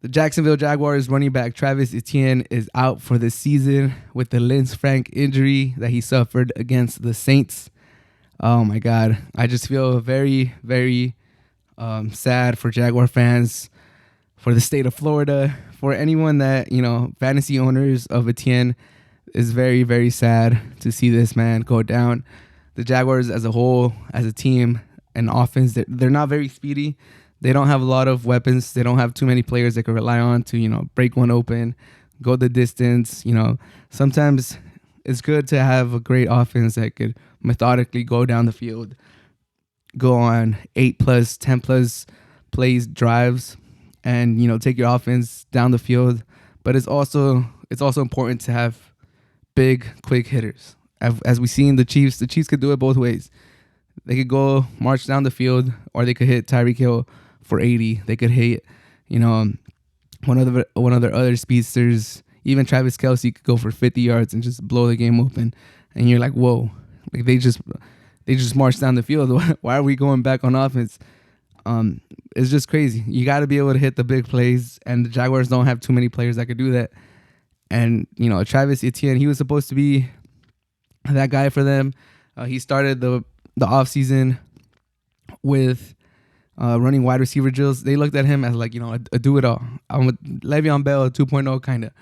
The Jacksonville Jaguars running back Travis Etienne is out for the season with the Linz Frank injury that he suffered against the Saints. Oh my God. I just feel very, very sad for Jaguar fans, for the state of Florida, for anyone that, fantasy owners of Etienne is very, very sad to see this man go down. The Jaguars as a whole, as a team and offense, they're not very speedy. They don't have a lot of weapons. They don't have too many players they can rely on to, break one open, go the distance. Sometimes it's good to have a great offense that could methodically go down the field, go on 8+, 10+ plays, drives, and take your offense down the field. But it's also important to have big, quick hitters. As we see in the Chiefs could do it both ways. They could go march down the field, or they could hit Tyreek Hill for 80. They could hit, one of their other speedsters. Even Travis Kelce could go for 50 yards and just blow the game open. And you're like, whoa, like they just marched down the field. Why are we going back on offense? It's just crazy. You got to be able to hit the big plays, and the Jaguars don't have too many players that could do that. And Travis Etienne, he was supposed to be that guy for them. He started the offseason with running wide receiver drills. They looked at him as like, a do-it-all. I'm with Le'Veon Bell 2.0 kind of.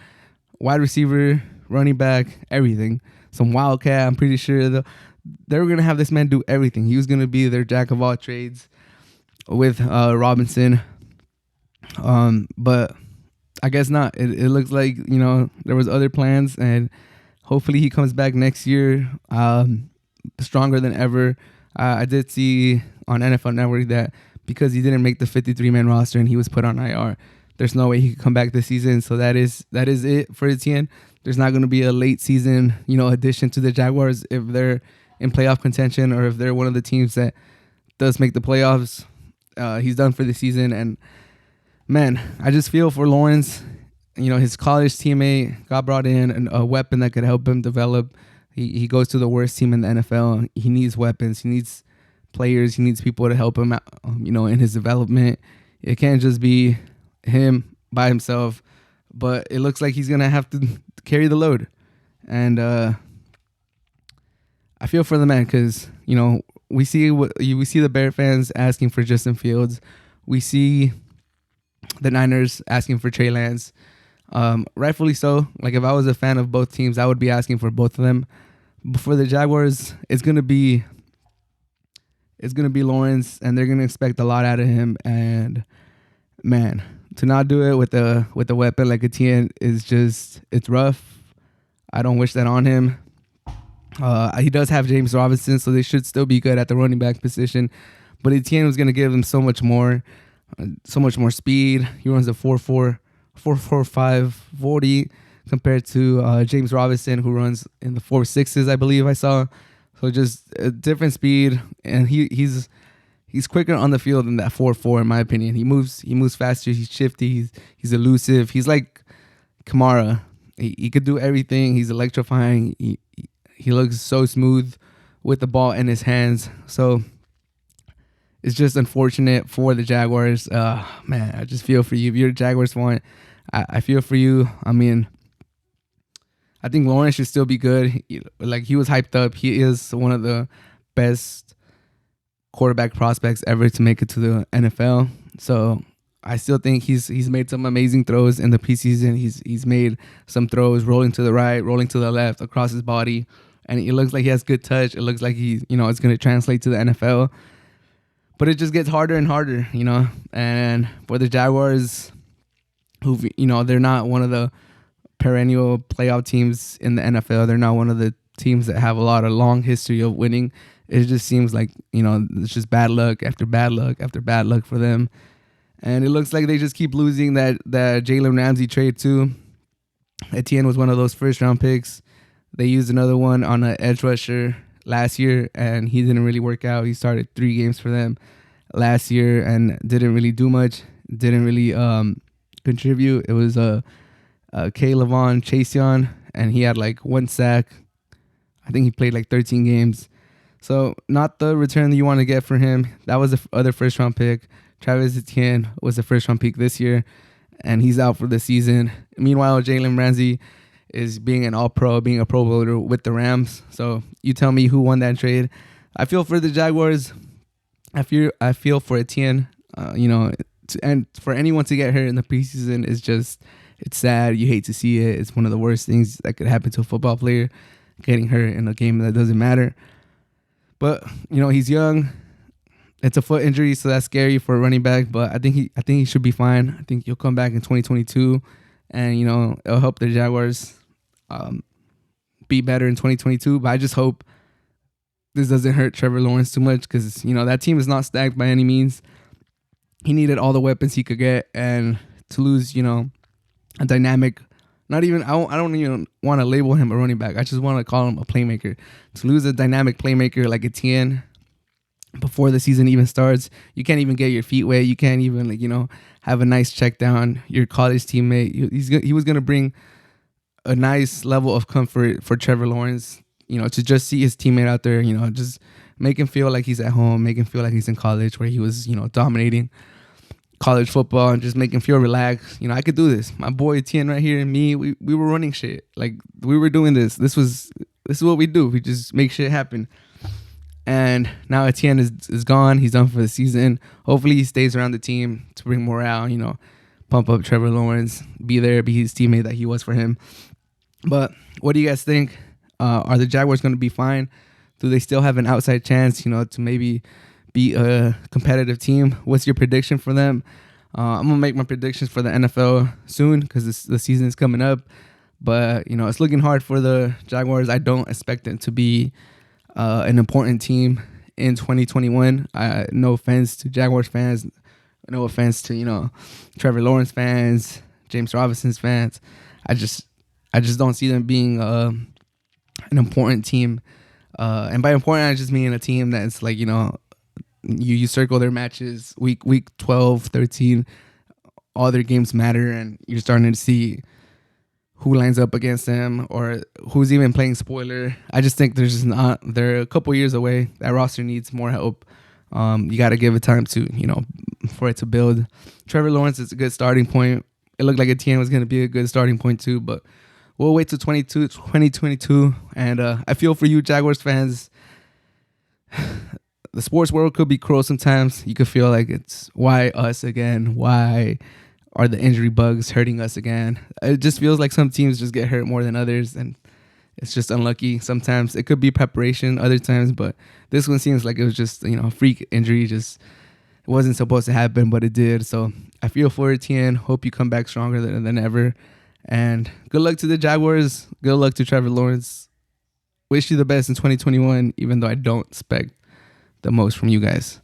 Wide receiver, running back, everything. Some wildcat. I'm pretty sure they were going to have this man do everything. He was going to be their jack of all trades with Robinson. But I guess not. It looks like, there was other plans, and hopefully he comes back next year stronger than ever. I did see on NFL Network that because he didn't make the 53-man roster and he was put on IR, there's no way he could come back this season. So that is it for Etienne. There's not going to be a late season, addition to the Jaguars if they're in playoff contention, or if they're one of the teams that does make the playoffs. He's done for the season. And man, I just feel for Lawrence. His college teammate got brought in, and a weapon that could help him develop. He goes to the worst team in the NFL. He needs weapons. He needs players. He needs people to help him out, in his development. It can't just be him by himself. But it looks like he's gonna have to carry the load. And I feel for the man because we see the Bear fans asking for Justin Fields. We see the Niners asking for Trey Lance. Rightfully so. Like, if I was a fan of both teams, I would be asking for both of them. But for the Jaguars, it's gonna be Lawrence, and they're gonna expect a lot out of him. And man, to not do it with a weapon like Etienne it's rough. I don't wish that on him. He does have James Robinson, so they should still be good at the running back position. But Etienne was gonna give them so much more speed. He runs a 4.45 40 compared to James Robinson, who runs in the 4.6s, I believe I saw. So just a different speed, and he's quicker on the field than that 4.4 in my opinion. He moves faster. He's shifty. He's elusive. He's like Kamara. He could do everything. He's electrifying. He looks so smooth with the ball in his hands. So it's just unfortunate for the Jaguars. Man, I just feel for you. If you're a Jaguars fan, I feel for you. I mean, I think Lawrence should still be good. Like, he was hyped up. He is one of the best quarterback prospects ever to make it to the NFL. So I still think he's made some amazing throws in the preseason. He's made some throws rolling to the right, rolling to the left, across his body, and it looks like he has good touch. It looks like it's going to translate to the NFL. But it just gets harder and harder, And for the Jaguars, who they're not one of the perennial playoff teams in the NFL. They're not one of the teams that have a lot of long history of winning. It just seems like, it's just bad luck after bad luck after bad luck for them. And it looks like they just keep losing that Jalen Ramsey trade too. Etienne was one of those first-round picks. They used another one on an edge rusher last year, and he didn't really work out. He started 3 games for them last year and didn't really do much, didn't really contribute. It was K'Lavon Chaisson, and he had like 1 sack. I think he played like 13 games. So not the return that you want to get for him. That was the other first-round pick. Travis Etienne was the first-round pick this year. and he's out for the season. Meanwhile, Jalen Ramsey is being an all-pro, being a Pro Bowler with the Rams. So you tell me who won that trade. I feel for the Jaguars. I feel for Etienne. And for anyone to get hurt in the preseason is just, it's sad. You hate to see it. It's one of the worst things that could happen to a football player, getting hurt in a game that doesn't matter. But he's young. It's a foot injury, so that's scary for a running back. But I think he should be fine. I think he'll come back in 2022, and it'll help the Jaguars be better in 2022. But I just hope this doesn't hurt Trevor Lawrence too much, because that team is not stacked by any means. He needed all the weapons he could get, and to lose a dynamic, not even, I don't even want to label him a running back. I just want to call him a playmaker. To lose a dynamic playmaker like Etienne before the season even starts, you can't even get your feet wet. You can't even have a nice check down. Your college teammate, he was gonna bring a nice level of comfort for Trevor Lawrence. To just see his teammate out there, just make him feel like he's at home, make him feel like he's in college where he was, dominating college football, and just make him feel relaxed. I could do this. My boy Etienne right here and me, we were running shit. Like, we were doing this. This is what we do. We just make shit happen. And now Etienne is gone. He's done for the season. Hopefully he stays around the team to bring morale, pump up Trevor Lawrence, be there, be his teammate that he was for him. But what do you guys think? Are the Jaguars going to be fine? Do they still have an outside chance, to maybe be a competitive team? What's your prediction for them? I'm going to make my predictions for the NFL soon, because the season is coming up. But, it's looking hard for the Jaguars. I don't expect them to be an important team in 2021. No offense to Jaguars fans. No offense to, Trevor Lawrence fans, James Robinson's fans. I just don't see them being an important team. And by important, I just mean a team that's like, you circle their matches week 12, 13. All their games matter, and you're starting to see who lines up against them or who's even playing spoiler. I just think they're a couple years away. That roster needs more help. You got to give it time to, for it to build. Trevor Lawrence is a good starting point. It looked like Etienne was going to be a good starting point too, but we'll wait till 2022. And I feel for you, Jaguars fans. The sports world could be cruel sometimes. You could feel like it's, why us again? Why are the injury bugs hurting us again? It just feels like some teams just get hurt more than others, and it's just unlucky. Sometimes it could be preparation, other times, but this one seems like it was just, a freak injury. Just, it wasn't supposed to happen, but it did. So I feel for Etienne. Hope you come back stronger than ever. And good luck to the Jaguars. Good luck to Trevor Lawrence. Wish you the best in 2021, even though I don't expect the most from you guys.